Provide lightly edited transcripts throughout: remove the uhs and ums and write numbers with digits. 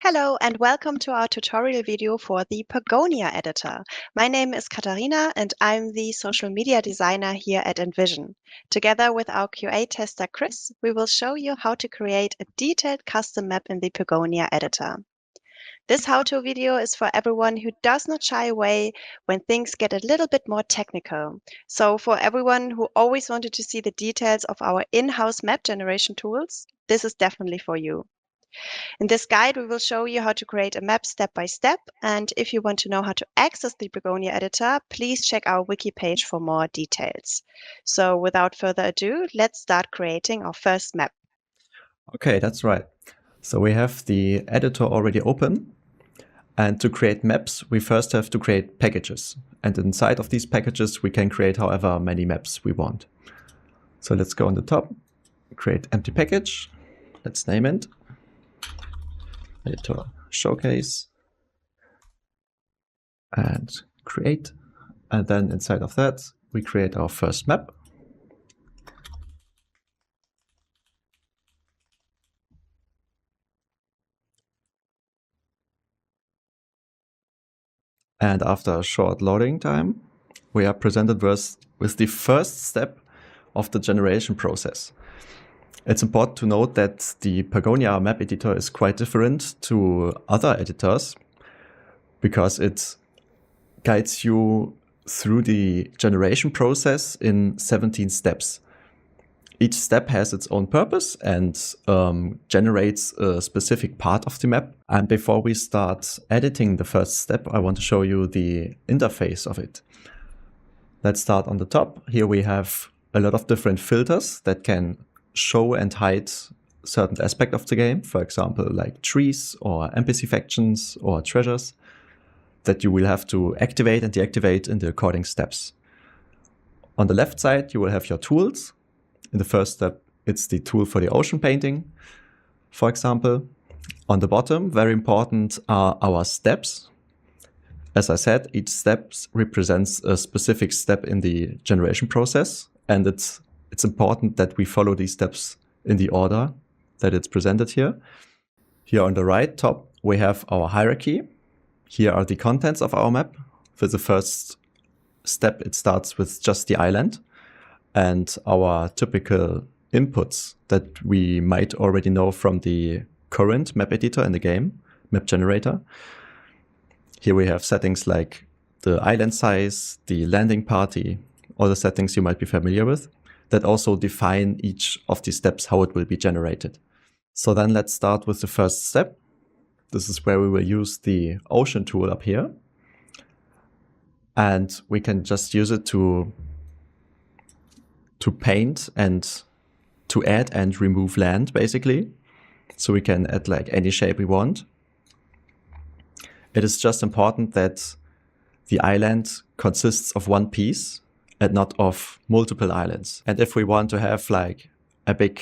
Hello and welcome to our tutorial video for the Pagonia editor. My name is Katharina and I'm the social media designer here at Envision. Together with our QA tester Chris, we will show you how to create a detailed custom map in the Pagonia editor. This how-to video is for everyone who does not shy away when things get a little bit more technical. So for everyone who always wanted to see the details of our in-house map generation tools, this is definitely for you. In this guide, we will show you how to create a map step by step. And if you want to know how to access the Pagonia editor, please check our wiki page for more details. So without further ado, let's start creating our first map. Okay, that's right. So we have the editor already open. And to create maps, we first have to create packages. And inside of these packages, we can create however many maps we want. So let's go on the top, create empty package. Let's name it editor showcase and create. And then inside of that, we create our first map. And after a short loading time, we are presented with the first step of the generation process. It's important to note that the Pagonia map editor is quite different to other editors because it guides you through the generation process in 17 steps. Each step has its own purpose and generates a specific part of the map. And before we start editing the first step, I want to show you the interface of it. Let's start on the top. Here we have a lot of different filters that can show and hide certain aspect of the game. For example, like trees or NPC factions or treasures that you will have to activate and deactivate in the according steps. On the left side, you will have your tools. In the first step, it's the tool for the ocean painting, for example. On the bottom, very important are our steps. As I said, each step represents a specific step in the generation process, and it's important that we follow these steps in the order that it's presented here. Here on the right top, we have our hierarchy. Here are the contents of our map. For the first step, it starts with just the island and our typical inputs that we might already know from the current map editor in the game, map generator. Here we have settings like the island size, the landing party, all the settings you might be familiar with that also define each of the steps, how it will be generated. So then let's start with the first step. This is where we will use the ocean tool up here. And we can just use it to paint and to add and remove land, basically. So we can add like any shape we want. It is just important that the island consists of one piece and not of multiple islands. And if we want to have like a big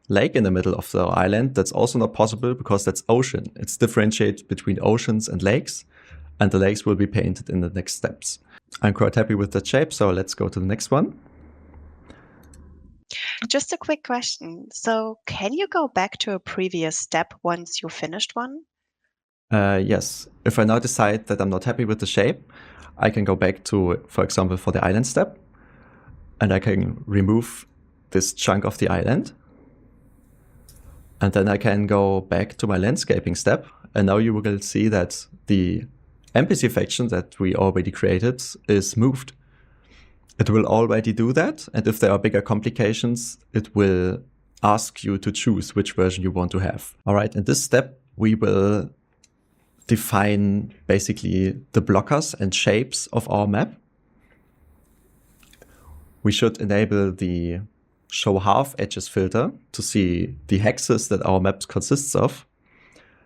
lake in the middle of the island, that's also not possible because that's ocean. It's differentiated between oceans and lakes, and the lakes will be painted in the next steps. I'm quite happy with that shape, so let's go to the next one. Just a quick question. So can you go back to a previous step once you finished one? Yes. If I now decide that I'm not happy with the shape, I can go back to, for example, for the island step, and I can remove this chunk of the island. And then I can go back to my landscaping step. And now you will see that the NPC faction that we already created is moved. It will already do that. And if there are bigger complications, it will ask you to choose which version you want to have. All right. In this step, we will define basically the blockers and shapes of our map. We should enable the show half edges filter to see the hexes that our map consists of.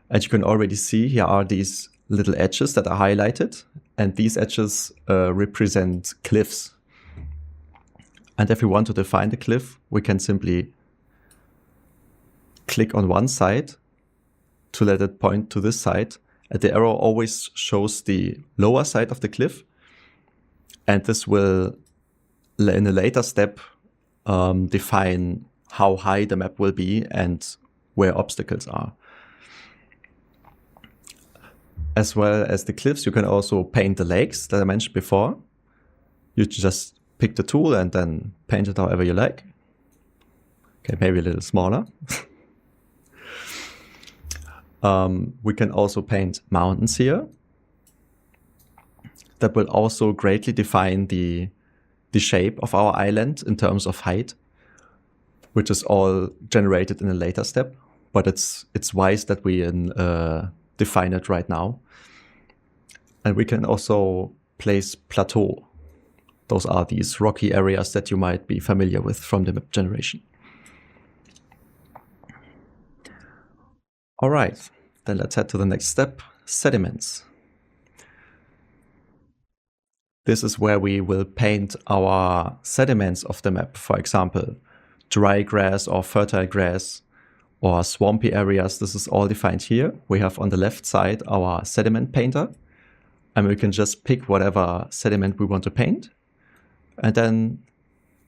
And you can already see here are these little edges that are highlighted. And these edges represent cliffs. And if we want to define the cliff, we can simply click on one side to let it point to this side. And the arrow always shows the lower side of the cliff. And this will, in a later step, define how high the map will be and where obstacles are. as well as the cliffs. You can also paint the lakes that I mentioned before. You just pick the tool and then paint it however you like. Okay, maybe a little smaller. We can also paint mountains here. That will also greatly define the shape of our island in terms of height, which is all generated in a later step. But it's wise that we define it right now. And we can also place plateau. Those are these rocky areas that you might be familiar with from the map generation. All right, then let's head to the next step, sediments. This is where we will paint our sediments of the map. For example, dry grass or fertile grass or swampy areas. This is all defined here. We have on the left side our sediment painter, and we can just pick whatever sediment we want to paint. And then,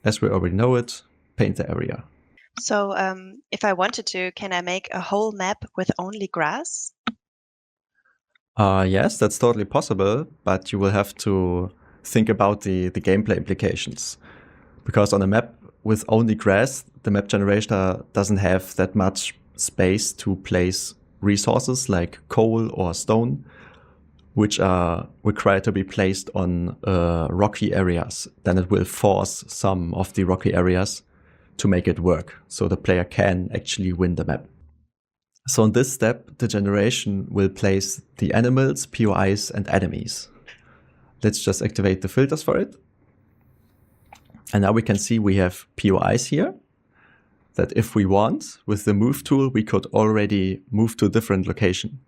as we already know it, paint the area. So if I wanted to, can I make a whole map with only grass? Yes, that's totally possible, but you will have to think about the gameplay implications. Because on a map with only grass, the map generator doesn't have that much space to place resources like coal or stone, which are required to be placed on rocky areas. Then it will force some of the rocky areas to make it work, so the player can actually win the map. So in this step, the generation will place the animals, POIs, and enemies. Let's just activate the filters for it. And now we can see we have POIs here, that if we want, with the move tool, we could already move to a different location.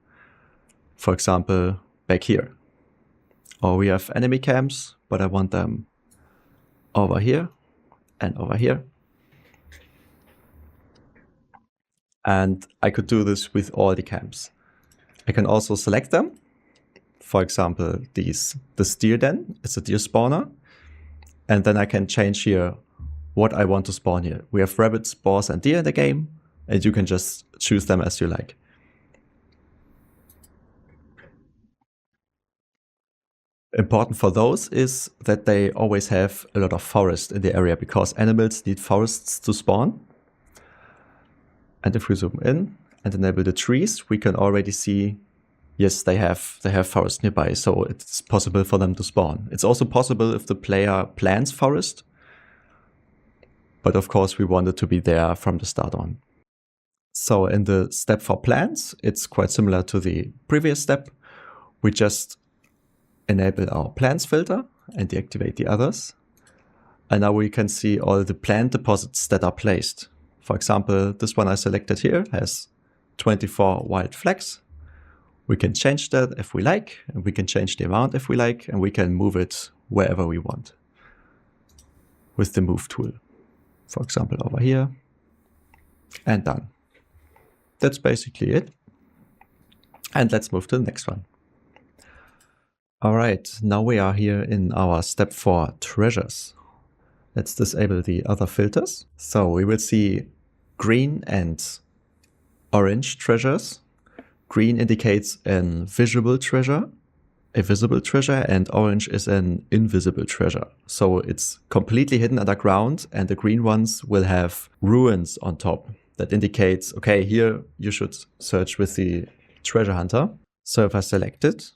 For example, back here. Or we have enemy camps, but I want them over here and over here. And I could do this with all the camps. I can also select them. For example, the deer den, it's a deer spawner. And then I can change here what I want to spawn here. We have rabbits, boars, and deer in the game, and you can just choose them as you like. Important for those is that they always have a lot of forest in the area, because animals need forests to spawn. And if we zoom in and enable the trees, we can already see, yes, they have forest nearby, so it's possible for them to spawn. It's also possible if the player plants forest, but of course we want it to be there from the start on. So in the step for plants, it's quite similar to the previous step. We just enable our plants filter and deactivate the others. And now we can see all the plant deposits that are placed. For example, this one I selected here has 24 wild flags. We can change that if we like, and we can change the amount if we like, and we can move it wherever we want with the move tool. For example, over here, and done. That's basically it. And let's move to the next one. All right, now we are here in our step 4 treasures. Let's disable the other filters. So we will see green and orange treasures. Green indicates an visible treasure, and orange is an invisible treasure. So it's completely hidden underground, and the green ones will have ruins on top. That indicates, okay, here you should search with the treasure hunter. So if I select it,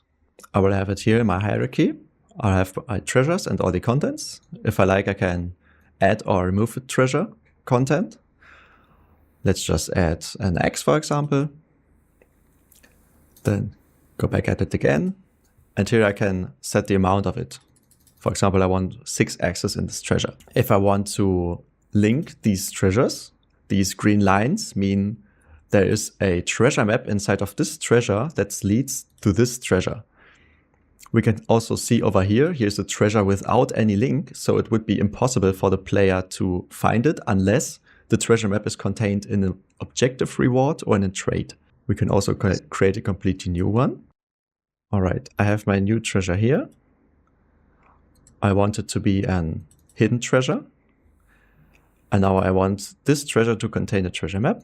I will have it here in my hierarchy. I'll have my treasures and all the contents. If I like, I can add or remove the treasure content. Let's just add an X, for example. Then go back at it again. And here I can set the amount of it. For example, I want 6 X's in this treasure. If I want to link these treasures, these green lines mean there is a treasure map inside of this treasure that leads to this treasure. We can also see over here, here's a treasure without any link, so it would be impossible for the player to find it unless the treasure map is contained in an objective reward or in a trait. We can also create a completely new one. All right, I have my new treasure here. I want it to be an hidden treasure. And now I want this treasure to contain a treasure map.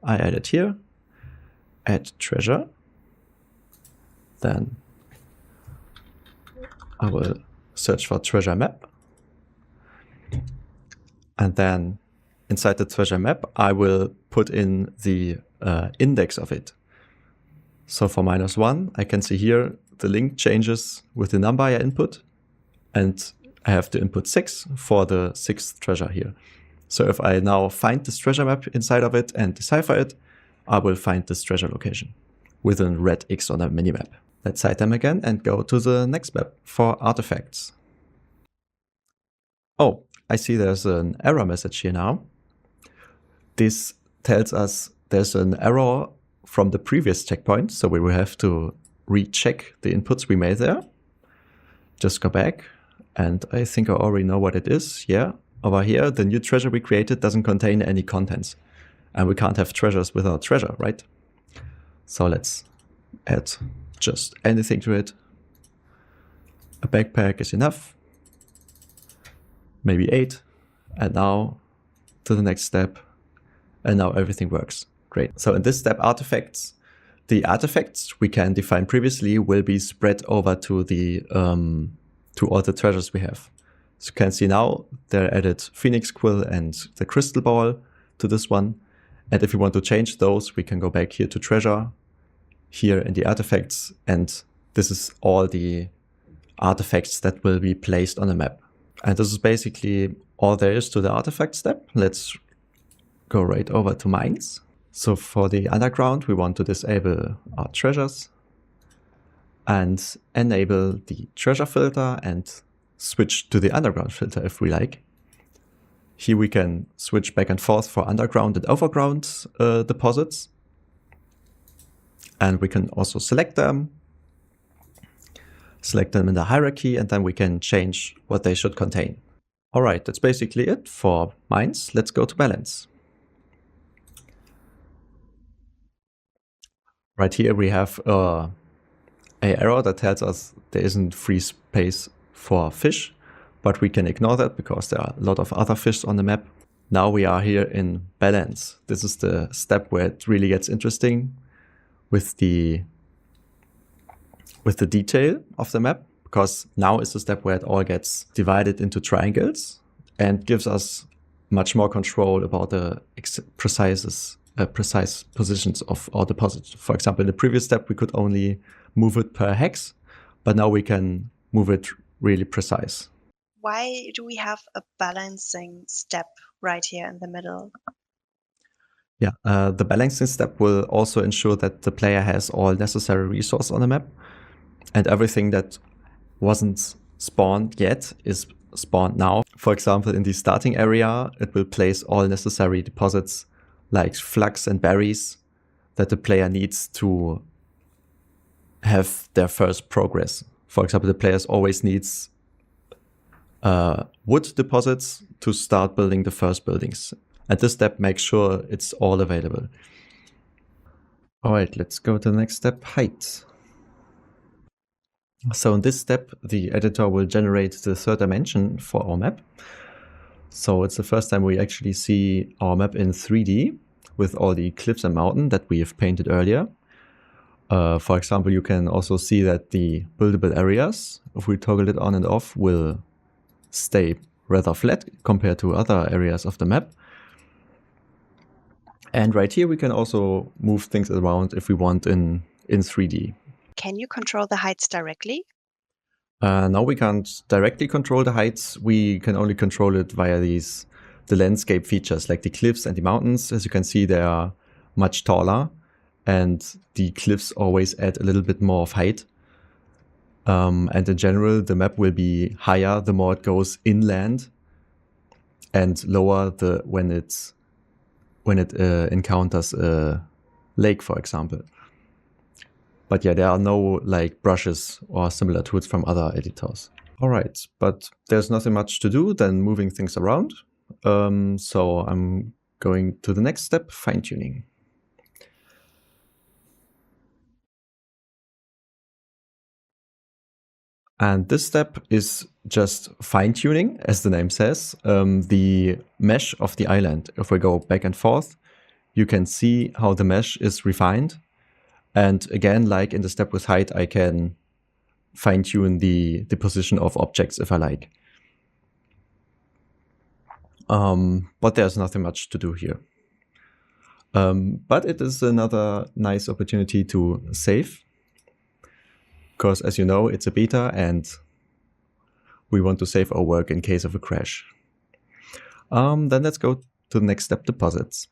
I add it here, add treasure. Then I will search for treasure map. And then inside the treasure map, I will put in the index of it. So for -1, I can see here the link changes with the number I input. And I have to input 6 for the 6th treasure here. So if I now find this treasure map inside of it and decipher it, I will find this treasure location with a red X on the minimap. Let's hide them again and go to the next map for artifacts. Oh, I see there's an error message here now. This tells us there's an error from the previous checkpoint, so we will have to recheck the inputs we made there. Just go back, and I think I already know what it is. Yeah, over here, the new treasure we created doesn't contain any contents, and we can't have treasures without treasure, right? So let's add just anything to it. A backpack is enough. Maybe 8. And now to the next step. And now everything works. Great. So in this step, artifacts, the artifacts we can define previously will be spread over to the to all the treasures we have. So you can see now they're added Phoenix Quill and the Crystal Ball to this one. And if you want to change those, we can go back here to treasure, here in the artifacts, and this is all the artifacts that will be placed on the map. And this is basically all there is to the artifact step. Let's go right over to mines. So for the underground, we want to disable our treasures and enable the treasure filter and switch to the underground filter if we like. Here we can switch back and forth for underground and overground deposits. And we can also select them in the hierarchy, and then we can change what they should contain. All right, that's basically it for mines. Let's go to balance. Right here we have a error that tells us there isn't free space for fish, but we can ignore that because there are a lot of other fish on the map. Now we are here in balance. This is the step where it really gets interesting with the detail of the map, because now is the step where it all gets divided into triangles and gives us much more control about the precise positions of our deposit. For example, in the previous step, we could only move it per hex, but now we can move it really precise. Why do we have a balancing step right here in the middle? Yeah, the balancing step will also ensure that the player has all necessary resources on the map, and everything that wasn't spawned yet is spawned now. For example, in the starting area, it will place all necessary deposits like flux and berries that the player needs to have their first progress. For example, the player always needs wood deposits to start building the first buildings. And this step makes sure it's all available. All right, let's go to the next step, height. So in this step, the editor will generate the third dimension for our map. So it's the first time we actually see our map in 3D with all the cliffs and mountains that we have painted earlier. For example, you can also see that the buildable areas, if we toggle it on and off, will stay rather flat compared to other areas of the map. And right here, we can also move things around if we want in 3D. Can you control the heights directly? No, we can't directly control the heights. We can only control it via the landscape features, like the cliffs and the mountains. As you can see, they are much taller, and the cliffs always add a little bit more of height. And in general, the map will be higher the more it goes inland, and lower when it encounters a lake, for example. But yeah, there are no like brushes or similar tools from other editors. All right, but there's nothing much to do than moving things around. So I'm going to the next step, fine-tuning. And this step is just fine-tuning, as the name says, the mesh of the island. If we go back and forth, you can see how the mesh is refined. And again, like in the step with height, I can fine-tune the position of objects if I like. But there's nothing much to do here. But it is another nice opportunity to save, because as you know, it's a beta and we want to save our work in case of a crash. Then let's go to the next step, deposits.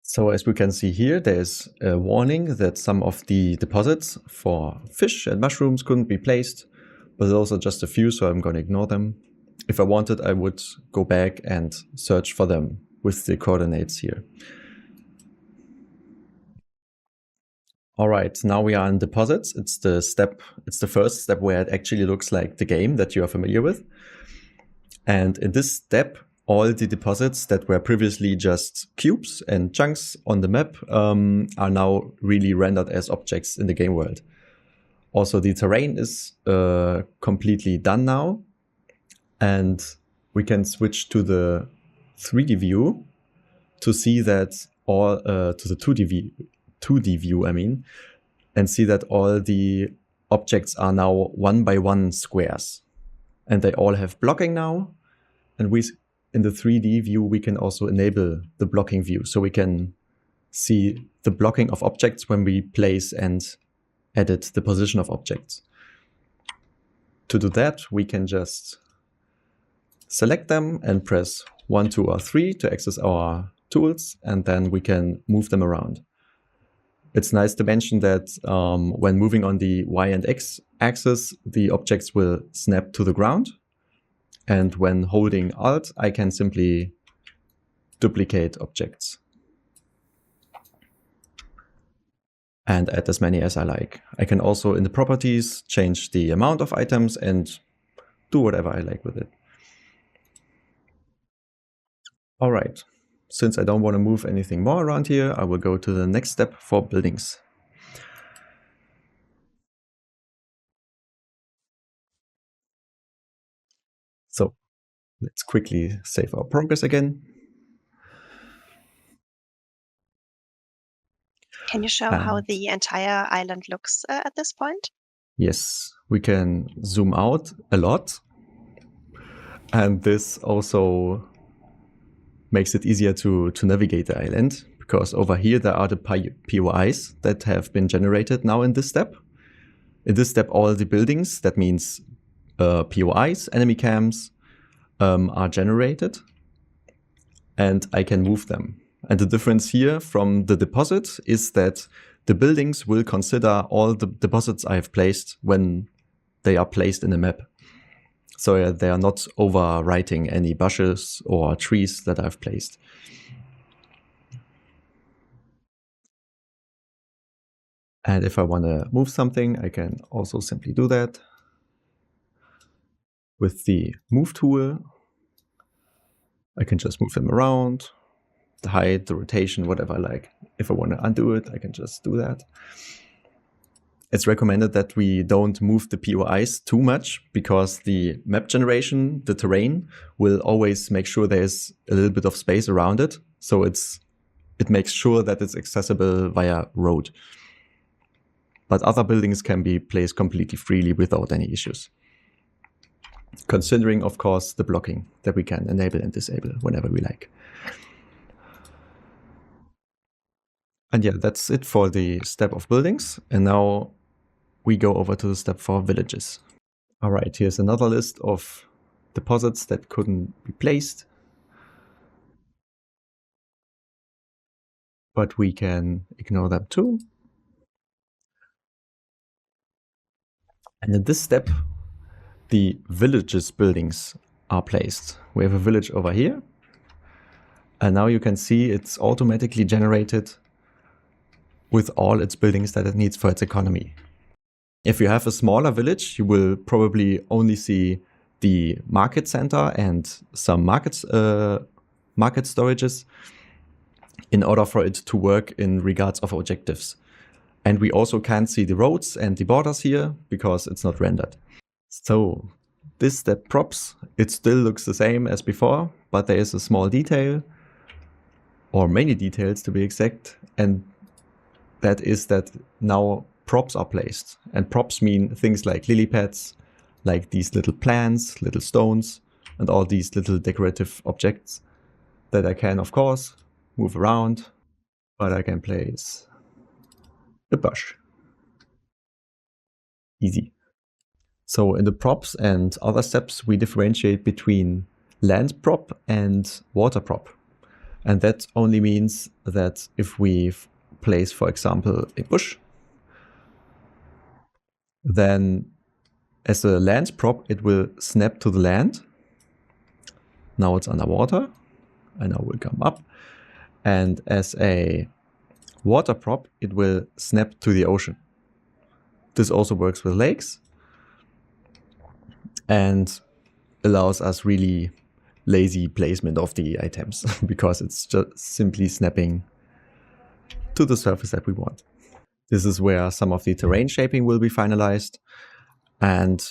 So as we can see here, there's a warning that some of the deposits for fish and mushrooms couldn't be placed, but those are just a few, so I'm going to ignore them. If I wanted, I would go back and search for them with the coordinates here. All right, now we are in deposits. It's the first step where it actually looks like the game that you are familiar with. And in this step, all the deposits that were previously just cubes and chunks on the map are now really rendered as objects in the game world. Also, the terrain is completely done now. And we can switch to the 3D view to see that all, to the 2D view, I mean, and see that all the objects are now 1x1 squares. And they all have blocking now. And in the 3D view, we can also enable the blocking view. So we can see the blocking of objects when we place and edit the position of objects. To do that, we can just select them and press 1, 2, or 3 to access our tools, and then we can move them around. It's nice to mention that when moving on the Y and X axis, the objects will snap to the ground. And when holding Alt, I can simply duplicate objects and add as many as I like. I can also, in the properties, change the amount of items and do whatever I like with it. All right, since I don't want to move anything more around here, I will go to the next step for buildings. So let's quickly save our progress again. Can you show how the entire island looks at this point? Yes, we can zoom out a lot. And this also makes it easier to navigate the island, because over here there are the POIs that have been generated now in this step. In this step, all the buildings, that means POIs, enemy camps, are generated, and I can move them. And the difference here from the deposit is that the buildings will consider all the deposits I have placed when they are placed in the map. So they are not overwriting any bushes or trees that I've placed. And if I want to move something, I can also simply do that with the move tool. I can just move them around, the height, the rotation, whatever I like. If I want to undo it, I can just do that. It's recommended that we don't move the POIs too much, because the map generation, the terrain, will always make sure there's a little bit of space around it. So it makes sure that it's accessible via road. But other buildings can be placed completely freely without any issues. Considering, of course, the blocking that we can enable and disable whenever we like. And yeah, that's it for the step of buildings. And now we go over to the step for villages. All right, here's another list of deposits that couldn't be placed. But we can ignore them too. And in this step, the villages buildings are placed. We have a village over here. And now you can see it's automatically generated with all its buildings that it needs for its economy. If you have a smaller village, you will probably only see the market center and some market storages in order for it to work in regards of objectives. And we also can't see the roads and the borders here because it's not rendered. So this step props, it still looks the same as before, but there is a small detail, or many details to be exact, and that is that now props are placed. And props mean things like lily pads, like these little plants, little stones, and all these little decorative objects that I can, of course, move around, but I can place a bush. Easy. So in the props and other steps, we differentiate between land prop and water prop. And that only means that if we place, for example, a bush, then as a land prop, it will snap to the land. Now it's underwater, and now will come up. And as a water prop, it will snap to the ocean. This also works with lakes and allows us really lazy placement of the items because it's just simply snapping to the surface that we want. This is where some of the terrain shaping will be finalized, and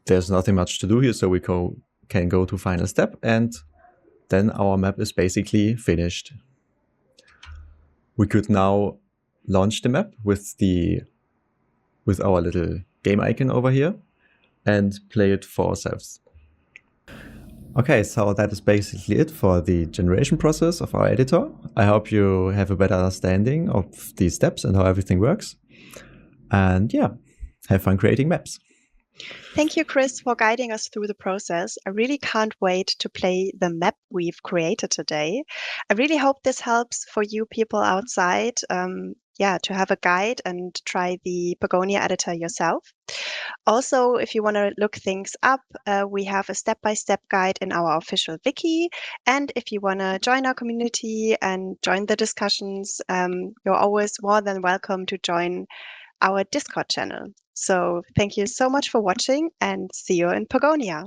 there's nothing much to do here, so we can go to final step, and then our map is basically finished. We could now launch the map with our little game icon over here and play it for ourselves. Okay, so that is basically it for the generation process of our editor. I hope you have a better understanding of these steps and how everything works. And yeah, have fun creating maps. Thank you, Chris, for guiding us through the process. I really can't wait to play the map we've created today. I really hope this helps for you people outside, to have a guide and try the Pagonia editor yourself. Also, if you want to look things up, we have a step-by-step guide in our official wiki. And if you want to join our community and join the discussions, you're always more than welcome to join our Discord channel. So thank you so much for watching, and see you in Pagonia.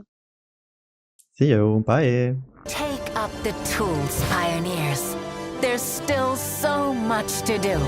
See you. Bye. Take up the tools, Pioneers. There's still so much to do.